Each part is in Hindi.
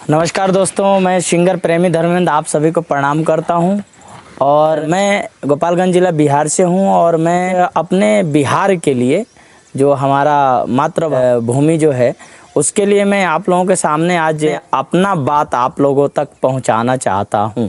नमस्कार दोस्तों, मैं सिंगर प्रेमी धर्मेंद्र आप सभी को प्रणाम करता हूं। और मैं गोपालगंज ज़िला बिहार से हूं और मैं अपने बिहार के लिए जो हमारा मातृभूमि जो है उसके लिए मैं आप लोगों के सामने आज अपना बात आप लोगों तक पहुंचाना चाहता हूं।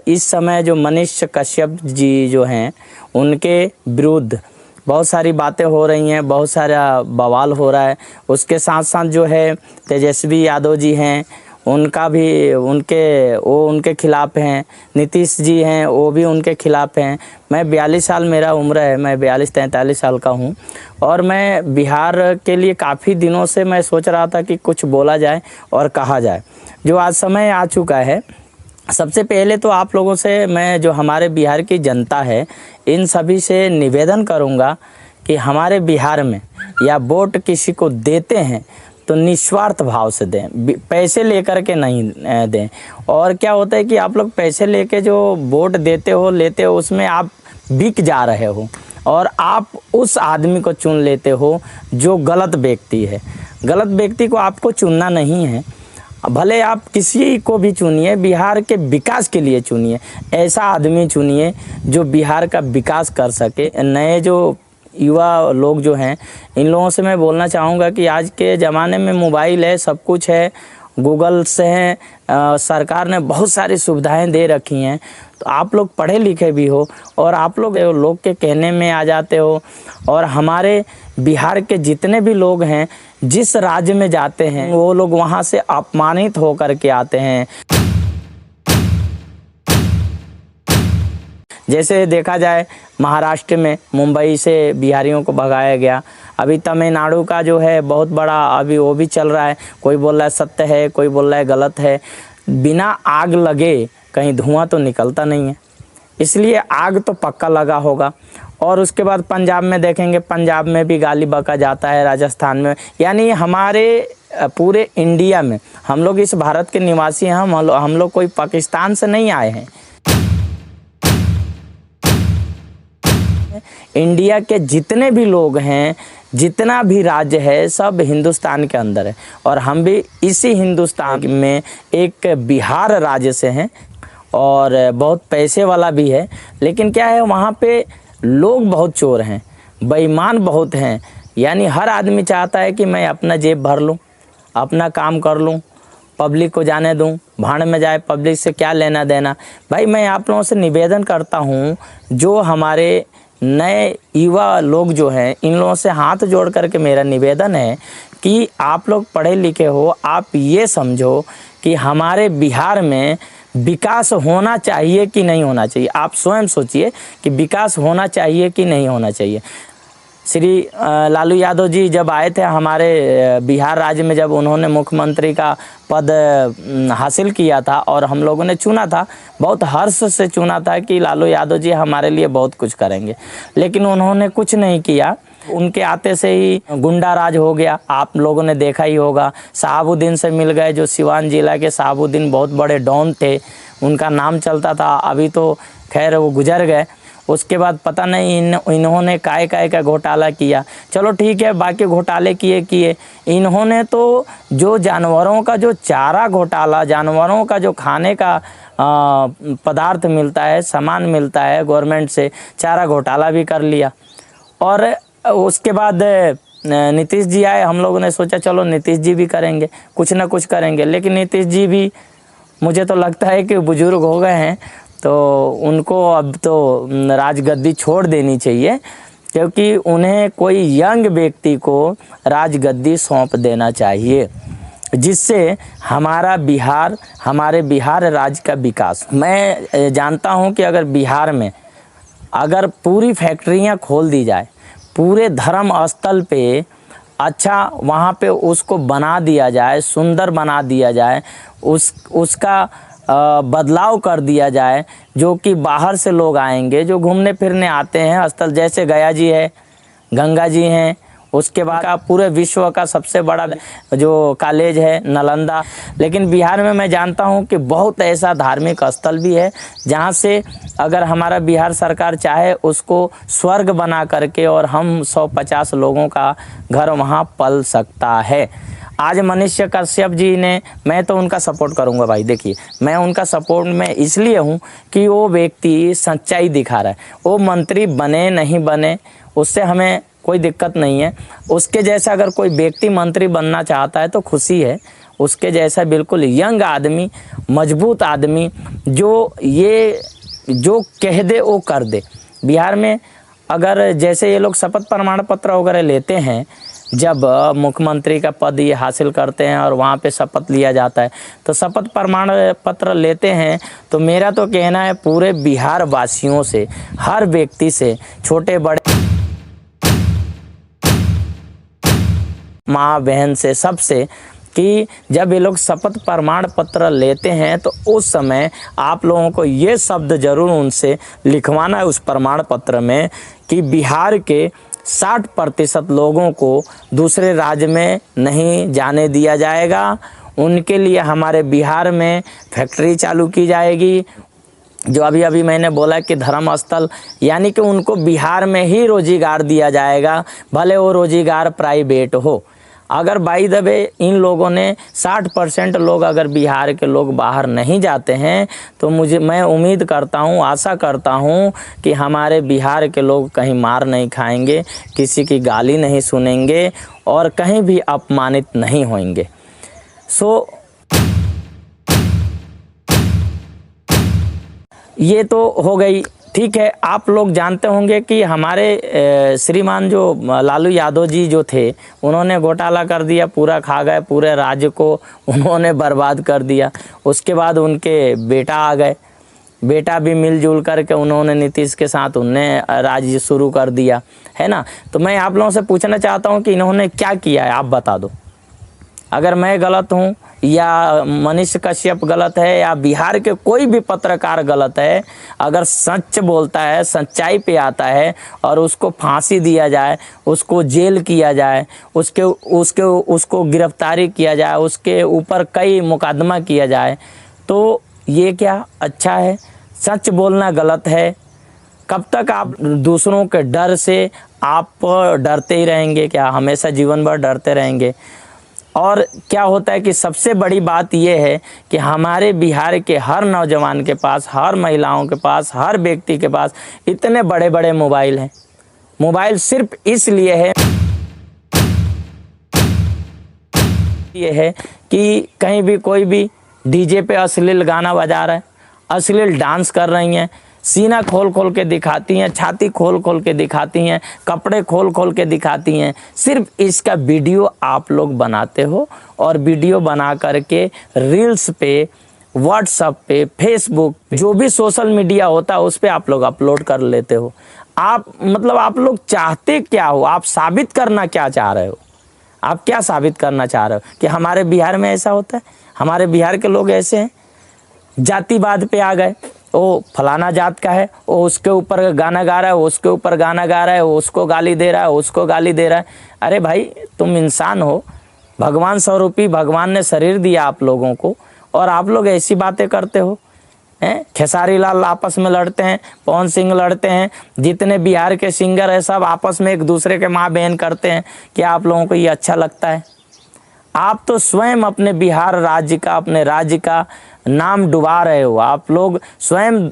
इस समय जो मनीष कश्यप जी जो हैं उनके विरुद्ध बहुत सारी बातें हो रही हैं, बहुत सारा बवाल हो रहा है। उसके साथ साथ जो है तेजस्वी यादव जी हैं, उनका भी उनके खिलाफ़ हैं। नीतीश जी हैं, वो भी उनके खिलाफ़ हैं। मैं 42 साल मेरा उम्र है, मैं 42-43 साल का हूँ और मैं बिहार के लिए काफ़ी दिनों से मैं सोच रहा था कि कुछ बोला जाए और कहा जाए, जो आज समय आ चुका है। सबसे पहले तो आप लोगों से मैं जो हमारे बिहार की जनता है इन सभी से निवेदन करूंगा कि हमारे बिहार में या वोट किसी को देते हैं तो निस्वार्थ भाव से दें, पैसे लेकर के नहीं दें। और क्या होता है कि आप लोग पैसे लेके जो वोट लेते हो उसमें आप बिक जा रहे हो और आप उस आदमी को चुन लेते हो जो गलत व्यक्ति है। गलत व्यक्ति को आपको चुनना नहीं है, भले आप किसी को भी चुनिए, बिहार के विकास के लिए चुनिए। ऐसा आदमी चुनिए जो बिहार का विकास कर सके। नए जो युवा लोग जो हैं इन लोगों से मैं बोलना चाहूँगा कि आज के ज़माने में मोबाइल है, सब कुछ है, गूगल से हैं, सरकार ने बहुत सारी सुविधाएं दे रखी हैं। तो आप लोग पढ़े लिखे भी हो और आप लोग के कहने में आ जाते हो। और हमारे बिहार के जितने भी लोग हैं जिस राज्य में जाते हैं वो लोग वहाँ से अपमानित होकर के आते हैं। जैसे देखा जाए महाराष्ट्र में मुंबई से बिहारियों को भगाया गया। अभी तमिलनाडु का जो है बहुत बड़ा अभी वो भी चल रहा है, कोई बोल रहा है सत्य है, कोई बोल रहा है गलत है। बिना आग लगे कहीं धुआं तो निकलता नहीं है, इसलिए आग तो पक्का लगा होगा। और उसके बाद पंजाब में देखेंगे, पंजाब में भी गाली बका जाता है, राजस्थान में, यानी हमारे पूरे इंडिया में हम लोग इस भारत के निवासी हैं। हम लोग कोई पाकिस्तान से नहीं आए हैं। इंडिया के जितने भी लोग हैं, जितना भी राज्य है, सब हिंदुस्तान के अंदर है और हम भी इसी हिंदुस्तान में एक बिहार राज्य से हैं और बहुत पैसे वाला भी है। लेकिन क्या है, वहाँ पे लोग बहुत चोर हैं, बेईमान बहुत हैं। यानी हर आदमी चाहता है कि मैं अपना जेब भर लूँ, अपना काम कर लूँ, पब्लिक को जाने दूँ, भाड़ में जाए, पब्लिक से क्या लेना देना। भाई मैं आप लोगों से निवेदन करता हूँ, जो हमारे नए युवा लोग जो हैं इन लोगों से हाथ जोड़ करके मेरा निवेदन है कि आप लोग पढ़े लिखे हो, आप ये समझो कि हमारे बिहार में विकास होना चाहिए कि नहीं होना चाहिए। आप स्वयं सोचिए कि विकास होना चाहिए कि नहीं होना चाहिए। श्री लालू यादव जी जब आए थे हमारे बिहार राज्य में, जब उन्होंने मुख्यमंत्री का पद हासिल किया था और हम लोगों ने चुना था, बहुत हर्ष से चुना था कि लालू यादव जी हमारे लिए बहुत कुछ करेंगे। लेकिन उन्होंने कुछ नहीं किया। उनके आते से ही गुंडा राज हो गया, आप लोगों ने देखा ही होगा। शहाबुद्दीन से मिल गए, जो सिवान जिला के शहाबुद्दीन बहुत बड़े डॉन थे, उनका नाम चलता था। अभी तो खैर वो गुजर गए। उसके बाद पता नहीं इन्होंने काय का घोटाला किया। चलो ठीक है, बाकी घोटाले किए। इन्होंने तो जो जानवरों का जो चारा घोटाला, जानवरों का जो खाने का पदार्थ मिलता है, सामान मिलता है गवर्नमेंट से, चारा घोटाला भी कर लिया। और उसके बाद नीतीश जी आए, हम लोगों ने सोचा चलो नीतीश जी भी करेंगे, कुछ ना कुछ करेंगे। लेकिन नीतीश जी भी मुझे तो लगता है कि बुजुर्ग हो गए हैं, तो उनको अब तो राजगद्दी छोड़ देनी चाहिए, क्योंकि उन्हें कोई यंग व्यक्ति को राजगद्दी सौंप देना चाहिए, जिससे हमारे बिहार राज्य का विकास। मैं जानता हूं कि अगर बिहार में अगर पूरी फैक्ट्रियां खोल दी जाए, पूरे धर्म स्थल पे अच्छा वहाँ पे उसको बना दिया जाए, सुंदर बना दिया जाए, उसका बदलाव कर दिया जाए, जो कि बाहर से लोग आएंगे, जो घूमने फिरने आते हैं स्थल, जैसे गया जी है, गंगा जी हैं, उसके बाद का पूरे विश्व का सबसे बड़ा जो कॉलेज है नालंदा। लेकिन बिहार में मैं जानता हूं कि बहुत ऐसा धार्मिक स्थल भी है जहां से अगर हमारा बिहार सरकार चाहे उसको स्वर्ग बना करके और हम 150 लोगों का घर वहां पल सकता है। आज मनीष कश्यप जी ने, मैं तो उनका सपोर्ट करूंगा भाई। देखिए, मैं उनका सपोर्ट में इसलिए हूं कि वो व्यक्ति सच्चाई दिखा रहा है। वो मंत्री बने नहीं बने उससे हमें कोई दिक्कत नहीं है। उसके जैसा अगर कोई व्यक्ति मंत्री बनना चाहता है तो खुशी है। उसके जैसा बिल्कुल यंग आदमी, मजबूत आदमी जो कह दे वो कर दे। बिहार में अगर जैसे ये लोग शपथ प्रमाण पत्र वगैरह लेते हैं, जब मुख्यमंत्री का पद ये हासिल करते हैं और वहाँ पे शपथ लिया जाता है तो शपथ प्रमाण पत्र लेते हैं, तो मेरा तो कहना है पूरे बिहार वासियों से, हर व्यक्ति से, छोटे बड़े, माँ बहन से, सबसे, कि जब ये लोग शपथ प्रमाण पत्र लेते हैं तो उस समय आप लोगों को ये शब्द जरूर उनसे लिखवाना है उस प्रमाण पत्र में कि बिहार के 60% लोगों को दूसरे राज्य में नहीं जाने दिया जाएगा। उनके लिए हमारे बिहार में फैक्ट्री चालू की जाएगी। जो अभी मैंने बोला कि धर्म स्थल, यानी कि उनको बिहार में ही रोजगार दिया जाएगा, भले वो रोजगार प्राइवेट हो। अगर बाई द वे इन लोगों ने 60% लोग अगर बिहार के लोग बाहर नहीं जाते हैं तो मैं उम्मीद करता हूँ, आशा करता हूँ कि हमारे बिहार के लोग कहीं मार नहीं खाएंगे, किसी की गाली नहीं सुनेंगे और कहीं भी अपमानित नहीं होंगे। ये तो हो गई, ठीक है। आप लोग जानते होंगे कि हमारे श्रीमान जो लालू यादव जी जो थे, उन्होंने घोटाला कर दिया, पूरा खा गए, पूरे राज्य को उन्होंने बर्बाद कर दिया। उसके बाद उनके बेटा आ गए, बेटा भी मिलजुल करके उन्होंने नीतीश के साथ उनने राज्य शुरू कर दिया, है ना। तो मैं आप लोगों से पूछना चाहता हूं कि इन्होंने क्या किया है, आप बता दो। अगर मैं गलत हूं या मनीष कश्यप गलत है या बिहार के कोई भी पत्रकार गलत है, अगर सच बोलता है, सच्चाई पे आता है और उसको फांसी दिया जाए, उसको जेल किया जाए, उसको गिरफ्तारी किया जाए, उसके ऊपर कई मुकदमा किया जाए, तो ये क्या अच्छा है? सच बोलना गलत है। कब तक आप दूसरों के डर से आप डरते ही रहेंगे? क्या हमेशा जीवन भर डरते रहेंगे? और क्या होता है कि सबसे बड़ी बात यह है कि हमारे बिहार के हर नौजवान के पास, हर महिलाओं के पास, हर व्यक्ति के पास इतने बड़े बड़े मोबाइल हैं। मोबाइल सिर्फ इसलिए है, ये है कि कहीं भी कोई भी डीजे पे अश्लील गाना बजा रहा है, अश्लील डांस कर रही हैं, सीना खोल खोल के दिखाती हैं, छाती खोल खोल के दिखाती हैं, कपड़े खोल खोल के दिखाती हैं। सिर्फ इसका वीडियो आप लोग बनाते हो और वीडियो बना करके रील्स पे, व्हाट्सएप पे, फेसबुक, जो भी सोशल मीडिया होता है उस पे आप लोग अपलोड कर लेते हो। आप आप लोग चाहते क्या हो? आप साबित करना क्या चाह रहे हो? आप क्या साबित करना चाह रहे हो कि हमारे बिहार में ऐसा होता है? हमारे बिहार के लोग ऐसे हैं, जातिवाद पे आ गए, वो फलाना जात का है, वो उसके ऊपर गाना गा रहा है, वो उसके ऊपर गाना गा रहा है, वो उसको गाली दे रहा है, उसको गाली दे रहा है। अरे भाई, तुम इंसान हो, भगवान स्वरूपी, भगवान ने शरीर दिया आप लोगों को और आप लोग ऐसी बातें करते हो हैं। खेसारी लाल आपस में लड़ते हैं, पवन सिंह लड़ते हैं, जितने बिहार के सिंगर हैं सब आपस में एक दूसरे के माँ बहन करते हैं। क्या आप लोगों को ये अच्छा लगता है? आप तो स्वयं अपने बिहार राज्य का, अपने राज्य का नाम डुबा रहे हो। आप लोग स्वयं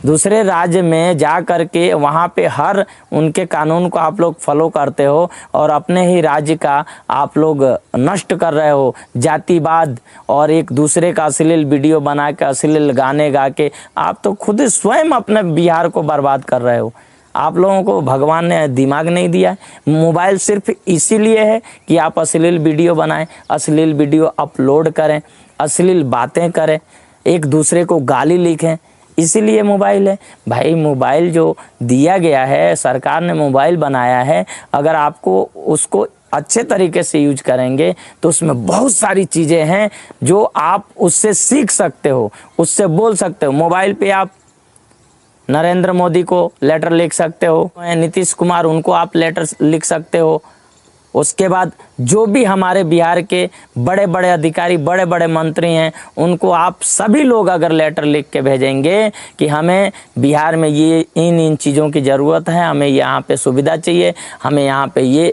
दूसरे राज्य में जा करके वहाँ पे हर उनके कानून को आप लोग फॉलो करते हो और अपने ही राज्य का आप लोग नष्ट कर रहे हो। जातिवाद और एक दूसरे का अश्लील वीडियो बना के, अश्लील गाने गा के आप तो खुद स्वयं अपने बिहार को बर्बाद कर रहे हो। आप लोगों को भगवान ने दिमाग नहीं दिया है। मोबाइल सिर्फ इसीलिए है कि आप अश्लील वीडियो बनाएं, अश्लील वीडियो अपलोड करें, अश्लील बातें करें, एक दूसरे को गाली लिखें, इसीलिए मोबाइल है। भाई, मोबाइल जो दिया गया है, सरकार ने मोबाइल बनाया है, अगर आपको उसको अच्छे तरीके से यूज करेंगे तो उसमें बहुत सारी चीज़ें हैं जो आप उससे सीख सकते हो, उससे बोल सकते हो। मोबाइल पे आप नरेंद्र मोदी को लेटर लिख सकते हो, नीतीश कुमार उनको आप लेटर लिख सकते हो। उसके बाद जो भी हमारे बिहार के बड़े बड़े अधिकारी, बड़े बड़े मंत्री हैं, उनको आप सभी लोग अगर लेटर लिख के भेजेंगे कि हमें बिहार में ये इन चीज़ों की ज़रूरत है, हमें यहाँ पे सुविधा चाहिए, हमें यहाँ पे ये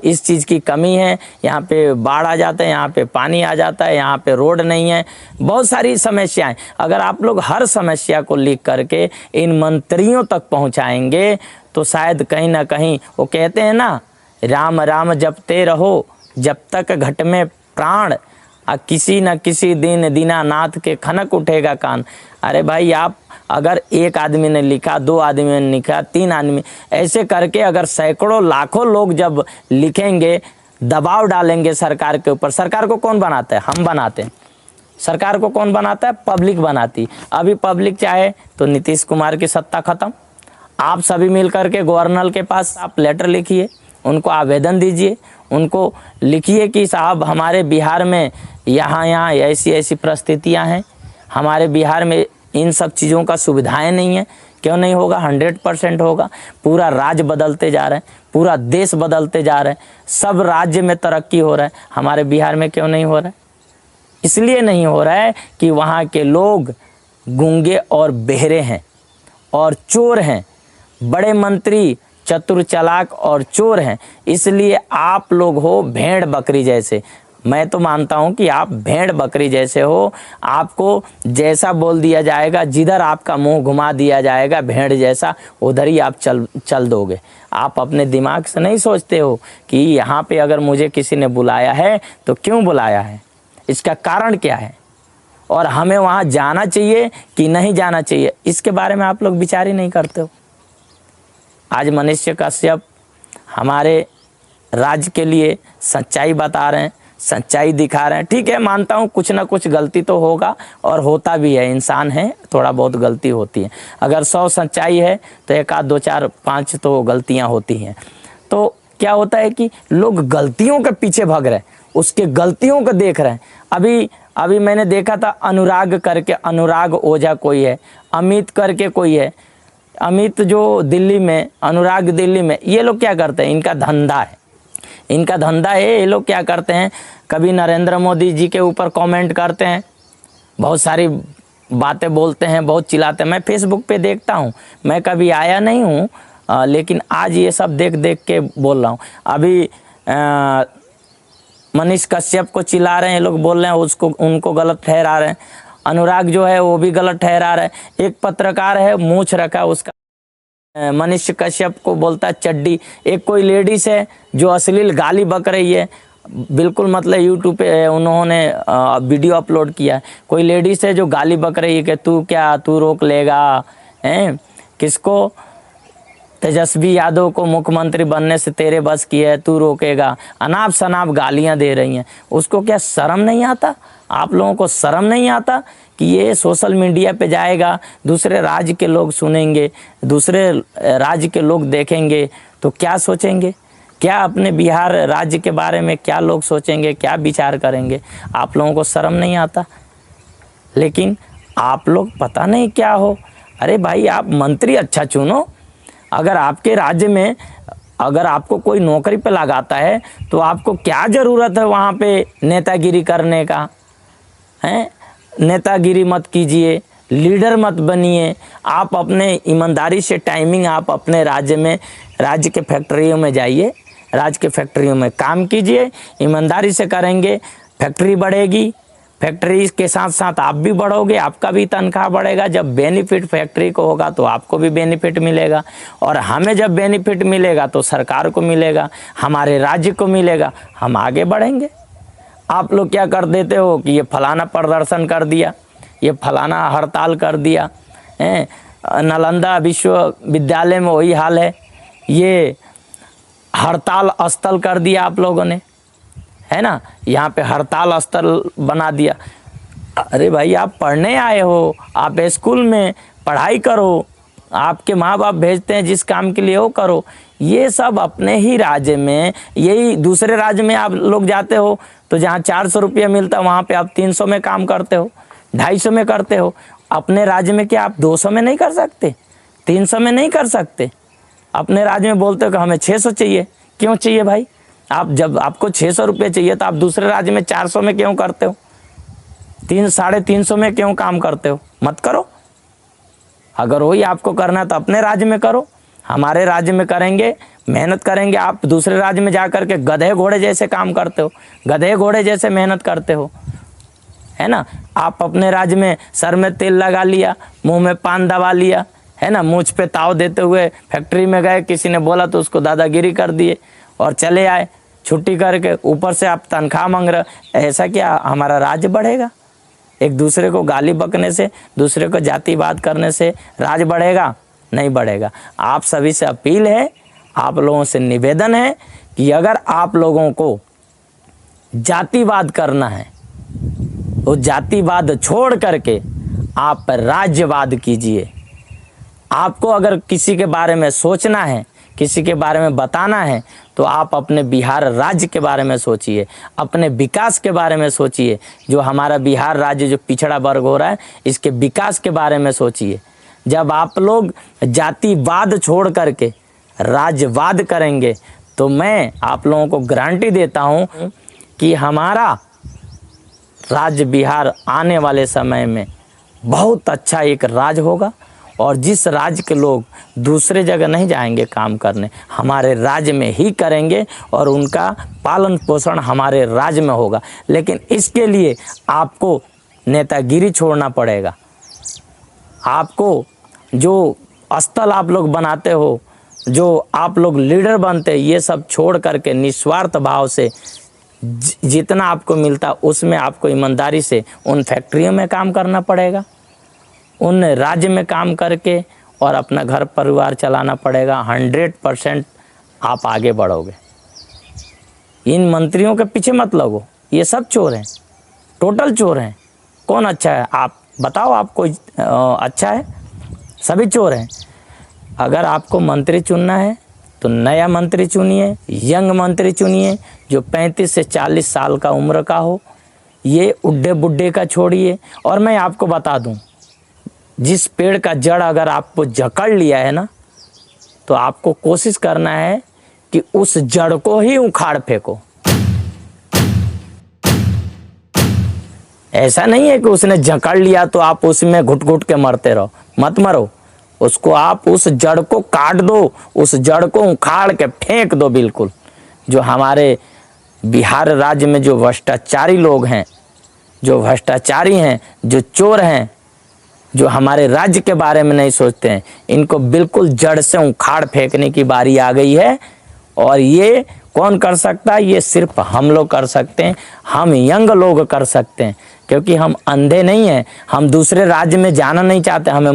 इस चीज़ की कमी है, यहाँ पे बाढ़ आ जाता है, यहाँ पे पानी आ जाता है, यहाँ पे रोड नहीं है, बहुत सारी समस्याएं, अगर आप लोग हर समस्या को लिख करके इन मंत्रियों तक पहुँचाएंगे तो शायद कहीं ना कहीं, वो कहते हैं ना, राम राम जपते रहो जब तक घट में प्राण, किसी न किसी दिन दीनानाथ के खनक उठेगा कान। अरे भाई, आप अगर एक आदमी ने लिखा, दो आदमी ने लिखा, तीन आदमी, ऐसे करके अगर सैकड़ों लाखों लोग जब लिखेंगे, दबाव डालेंगे सरकार के ऊपर। सरकार को कौन बनाता है? हम बनाते हैं। सरकार को कौन बनाता है? पब्लिक बनाती। अभी पब्लिक चाहे तो नीतीश कुमार की सत्ता खत्म। आप सभी मिल करके गवर्नर के पास आप लेटर लिखिए, उनको आवेदन दीजिए, उनको लिखिए कि साहब हमारे बिहार में यहाँ ऐसी ऐसी परिस्थितियाँ हैं, हमारे बिहार में इन सब चीज़ों का सुविधाएं नहीं है। क्यों नहीं होगा? 100% होगा। पूरा राज्य बदलते जा रहे हैं, पूरा देश बदलते जा रहे हैं, सब राज्य में तरक्की हो रहा है, हमारे बिहार में क्यों नहीं हो रहा है? इसलिए नहीं हो रहा है कि वहाँ के लोग गूंगे और बहरे हैं और चोर हैं, बड़े मंत्री चतुर चालाक और चोर हैं। इसलिए आप लोग हो भेड़ बकरी जैसे। मैं तो मानता हूं कि आप भेड़ बकरी जैसे हो, आपको जैसा बोल दिया जाएगा, जिधर आपका मुंह घुमा दिया जाएगा भेड़ जैसा, उधर ही आप चल दोगे। आप अपने दिमाग से नहीं सोचते हो कि यहाँ पे अगर मुझे किसी ने बुलाया है तो क्यों बुलाया है, इसका कारण क्या है, और हमें वहाँ जाना चाहिए कि नहीं जाना चाहिए, इसके बारे में आप लोग विचार ही नहीं करते हो। आज मनीष कश्यप हमारे राज्य के लिए सच्चाई बता रहे हैं, सच्चाई दिखा रहे हैं। ठीक है, मानता हूँ कुछ ना कुछ गलती तो होगा और होता भी है, इंसान है, थोड़ा बहुत गलती होती है। अगर 100 सच्चाई है तो 1 आध 2 4 5 तो गलतियाँ होती हैं। तो क्या होता है कि लोग गलतियों के पीछे भाग रहे हैं, उसके गलतियों को देख रहे हैं। अभी मैंने देखा था अनुराग करके, अनुराग ओझा कोई है, अमित करके कोई है, अमित जो दिल्ली में, अनुराग दिल्ली में। ये लोग क्या करते हैं? इनका धंधा है, इनका धंधा है। ये लोग क्या करते हैं? कभी नरेंद्र मोदी जी के ऊपर कमेंट करते हैं, बहुत सारी बातें बोलते हैं, बहुत चिल्लाते हैं। मैं फेसबुक पे देखता हूँ, मैं कभी आया नहीं हूँ, लेकिन आज ये सब देख देख के बोल रहा हूँ। अभी मनीष कश्यप को चिल्ला रहे हैं लोग, बोल रहे हैं उसको, उनको गलत ठहरा रहे हैं। अनुराग जो है वो भी गलत ठहरा रहा है। एक पत्रकार है, मूछ रखा उसका, मनीष कश्यप को बोलता है चड्डी। एक कोई लेडीज है जो अश्लील गाली बक रही है, बिल्कुल मतलब यूट्यूब पे उन्होंने वीडियो अपलोड किया है। कोई लेडीज है जो गाली बक रही है कि तू रोक लेगा हैं किसको, तेजस्वी यादव को मुख्यमंत्री बनने से तेरे बस की है, तू रोकेगा। अनाप शनाप गालियां दे रही हैं। उसको क्या शर्म नहीं आता? आप लोगों को शर्म नहीं आता कि ये सोशल मीडिया पे जाएगा, दूसरे राज्य के लोग सुनेंगे, दूसरे राज्य के लोग देखेंगे तो क्या सोचेंगे? क्या अपने बिहार राज्य के बारे में क्या लोग सोचेंगे, क्या विचार करेंगे? आप लोगों को शर्म नहीं आता? लेकिन आप लोग पता नहीं क्या हो। अरे भाई, आप मंत्री अच्छा चुनो। अगर आपके राज्य में अगर आपको कोई नौकरी पे लगाता है तो आपको क्या ज़रूरत है वहाँ पे नेतागिरी करने का? हैं, नेतागिरी मत कीजिए, लीडर मत बनिए। आप अपने ईमानदारी से टाइमिंग आप अपने राज्य में, राज्य के फैक्ट्रियों में जाइए, राज्य के फैक्ट्रियों में काम कीजिए। ईमानदारी से करेंगे, फैक्ट्री बढ़ेगी, फैक्ट्री के साथ साथ आप भी बढ़ोगे, आपका भी तनख्वाह बढ़ेगा। जब बेनिफिट फैक्ट्री को होगा तो आपको भी बेनिफिट मिलेगा, और हमें जब बेनिफिट मिलेगा तो सरकार को मिलेगा, हमारे राज्य को मिलेगा, हम आगे बढ़ेंगे। आप लोग क्या कर देते हो कि ये फलाना प्रदर्शन कर दिया, ये फलाना हड़ताल कर दिया है। नालंदा विश्वविद्यालय में वही हाल है, ये हड़ताल स्थल कर दिया आप लोगों ने, है ना, यहाँ पे हड़ताल स्थल बना दिया। अरे भाई, आप पढ़ने आए हो, आप स्कूल में पढ़ाई करो, आपके माँ बाप भेजते हैं जिस काम के लिए वो करो। ये सब अपने ही राज्य में, यही दूसरे राज्य में आप लोग जाते हो तो जहाँ 400 रुपया मिलता है वहाँ पे आप 300 में काम करते हो, 250 में करते हो। अपने राज्य में क्या आप 200 में नहीं कर सकते, 300 में नहीं कर सकते? अपने राज्य में बोलते हो कि हमें 600 चाहिए। क्यों चाहिए भाई? आप जब आपको 600 रुपये चाहिए तो आप दूसरे राज्य में 400 में क्यों करते हो? 300-350 में क्यों काम करते हो? मत करो। अगर वही आपको करना है तो अपने राज्य में करो। हमारे राज्य में करेंगे, मेहनत करेंगे। आप दूसरे राज्य में जा कर के गधे घोड़े जैसे काम करते हो, गधे घोड़े जैसे मेहनत करते हो, है ना। आप अपने राज्य में सर में तेल लगा लिया, मुंह में पान दबा लिया, है ना, मूंछ पे ताव देते हुए फैक्ट्री में गए, किसी ने बोला तो उसको दादागिरी कर दिए और चले आए छुट्टी करके। ऊपर से आप तनख्वाह मांग रहे। ऐसा क्या हमारा राज्य बढ़ेगा? एक दूसरे को गाली बकने से, दूसरे को जातिवाद करने से राज बढ़ेगा? नहीं बढ़ेगा। आप सभी से अपील है, आप लोगों से निवेदन है कि अगर आप लोगों को जातिवाद करना है तो जातिवाद छोड़ करके आप राज्यवाद कीजिए। आपको अगर किसी के बारे में सोचना है, किसी के बारे में बताना है, तो आप अपने बिहार राज्य के बारे में सोचिए, अपने विकास के बारे में सोचिए। जो हमारा बिहार राज्य जो पिछड़ा वर्ग हो रहा है, इसके विकास के बारे में सोचिए। जब आप लोग जातिवाद छोड़ करके राज्यवाद करेंगे तो मैं आप लोगों को गारंटी देता हूं कि हमारा राज्य बिहार आने वाले समय में बहुत अच्छा एक राज्य होगा। और जिस राज्य के लोग दूसरे जगह नहीं जाएंगे काम करने, हमारे राज्य में ही करेंगे और उनका पालन पोषण हमारे राज्य में होगा। लेकिन इसके लिए आपको नेतागिरी छोड़ना पड़ेगा। आपको जो स्थल आप लोग बनाते हो, जो आप लोग लीडर बनते, ये सब छोड़ करके निस्वार्थ भाव से जितना आपको मिलता उसमें आपको ईमानदारी से उन फैक्ट्रियों में काम करना पड़ेगा, उन राज्य में काम करके और अपना घर परिवार चलाना पड़ेगा। 100% आप आगे बढ़ोगे। इन मंत्रियों के पीछे मत लगो, ये सब चोर हैं, टोटल चोर हैं। कौन अच्छा है? आप बताओ, आप कोई अच्छा है? सभी चोर हैं। अगर आपको मंत्री चुनना है तो नया मंत्री चुनिए, यंग मंत्री चुनिए, जो 35 से 40 साल का उम्र का हो। ये उड्डे बुड्ढे का छोड़िए। और मैं आपको बता दूं, जिस पेड़ का जड़ अगर आपको जकड़ लिया है ना, तो आपको कोशिश करना है कि उस जड़ को ही उखाड़ फेंको। ऐसा नहीं है कि उसने जकड़ लिया तो आप उसमें घुट घुट के मरते रहो। मत मरो, उसको आप उस जड़ को काट दो, उस जड़ को उखाड़ के फेंक दो बिल्कुल। जो हमारे बिहार राज्य में जो भ्रष्टाचारी लोग हैं, जो भ्रष्टाचारी हैं, जो चोर हैं, जो हमारे राज्य के बारे में नहीं सोचते हैं, इनको बिल्कुल जड़ से उखाड़ फेंकने की बारी आ गई है। और ये कौन कर सकता है? ये सिर्फ हम लोग कर सकते हैं, हम यंग लोग कर सकते हैं, क्योंकि हम अंधे नहीं हैं। हम दूसरे राज्य में जाना नहीं चाहते, हमें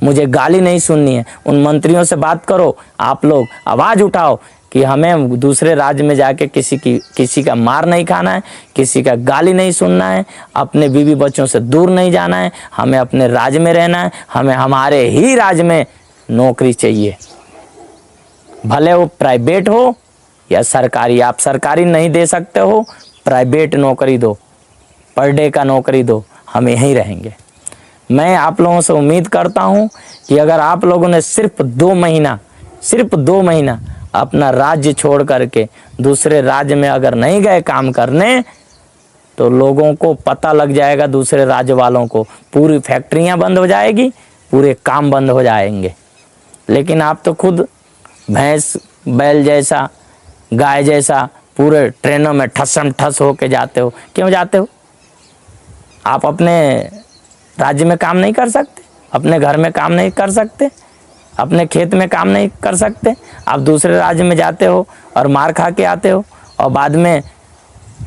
मुझे गाली नहीं सुननी है। उन मंत्रियों से बात करो, आप लोग आवाज़ उठाओ कि हमें दूसरे राज्य में जाके किसी का मार नहीं खाना है, किसी का गाली नहीं सुनना है, अपने बीवी बच्चों से दूर नहीं जाना है, हमें अपने राज्य में रहना है, हमें हमारे ही राज्य में नौकरी चाहिए, भले वो प्राइवेट हो या सरकारी। आप सरकारी नहीं दे सकते हो, प्राइवेट नौकरी दो, पर डे का नौकरी दो, हम यहीं रहेंगे। मैं आप लोगों से उम्मीद करता हूं कि अगर आप लोगों ने सिर्फ 2 महीना अपना राज्य छोड़ करके दूसरे राज्य में अगर नहीं गए काम करने, तो लोगों को पता लग जाएगा, दूसरे राज्य वालों को, पूरी फैक्ट्रियां बंद हो जाएगी, पूरे काम बंद हो जाएंगे। लेकिन आप तो खुद भैंस बैल जैसा, गाय जैसा पूरे ट्रेनों में ठसम ठस होके जाते हो। क्यों जाते हो? आप अपने राज्य में काम नहीं कर सकते, अपने घर में काम नहीं कर सकते, अपने खेत में काम नहीं कर सकते। आप दूसरे राज्य में जाते हो और मार खा के आते हो और बाद में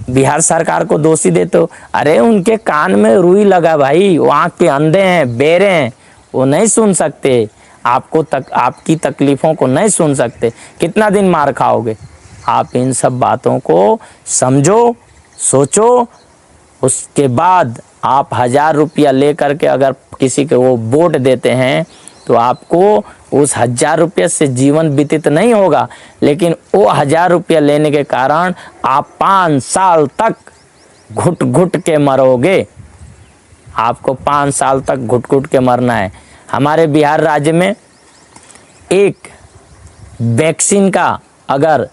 बिहार सरकार को दोषी देते हो। अरे उनके कान में रुई लगा भाई, वो आँख के अंधे हैं, बेरे हैं, वो नहीं सुन सकते, आपकी तकलीफ़ों को नहीं सुन सकते। कितना दिन मार खाओगे? आप इन सब बातों को समझो, सोचो। उसके बाद आप 1000 रुपया ले करके अगर किसी को वो वोट देते हैं तो आपको उस 1000 रुपये से जीवन व्यतीत नहीं होगा, लेकिन वो 1000 रुपया लेने के कारण आप 5 साल तक घुट घुट के मरोगे। आपको 5 साल तक घुट घुट के मरना है। हमारे बिहार राज्य में एक वैक्सीन का अगर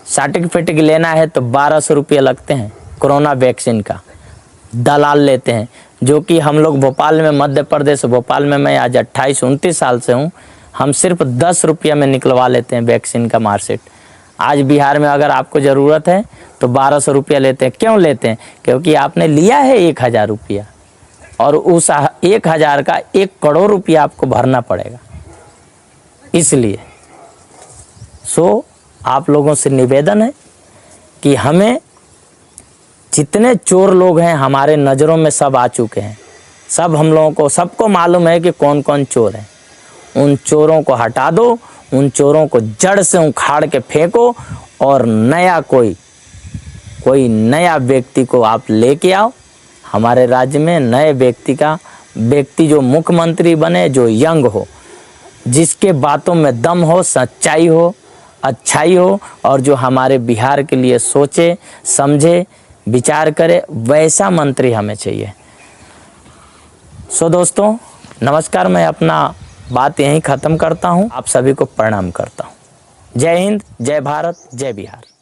सर्टिफिकेट लेना है तो 1200 रुपये लगते हैं। कोरोना वैक्सीन का दलाल लेते हैं, जो कि हम लोग भोपाल में, मध्य प्रदेश भोपाल में मैं आज 28-29 साल से हूँ, हम सिर्फ 10 रुपये में निकलवा लेते हैं वैक्सीन का मार्कशीट। आज बिहार में अगर आपको ज़रूरत है तो 1200 रुपया लेते हैं। क्यों लेते हैं? क्योंकि आपने लिया है 1000 रुपया और उस 1000 का 1 करोड़ रुपया आपको भरना पड़ेगा। इसलिए आप लोगों से निवेदन है कि हमें, जितने चोर लोग हैं हमारे नज़रों में सब आ चुके हैं, सब हम लोगों को सबको मालूम है कि कौन कौन चोर हैं। उन चोरों को हटा दो, उन चोरों को जड़ से उखाड़ के फेंको और नया कोई नया व्यक्ति को आप लेके आओ हमारे राज्य में। नए व्यक्ति जो मुख्यमंत्री बने, जो यंग हो, जिसके बातों में दम हो, सच्चाई हो, अच्छाई हो और जो हमारे बिहार के लिए सोचे समझे विचार करे, वैसा मंत्री हमें चाहिए। दोस्तों नमस्कार, मैं अपना बात यहीं ख़त्म करता हूँ। आप सभी को प्रणाम करता हूँ। जय हिंद, जय भारत, जय बिहार।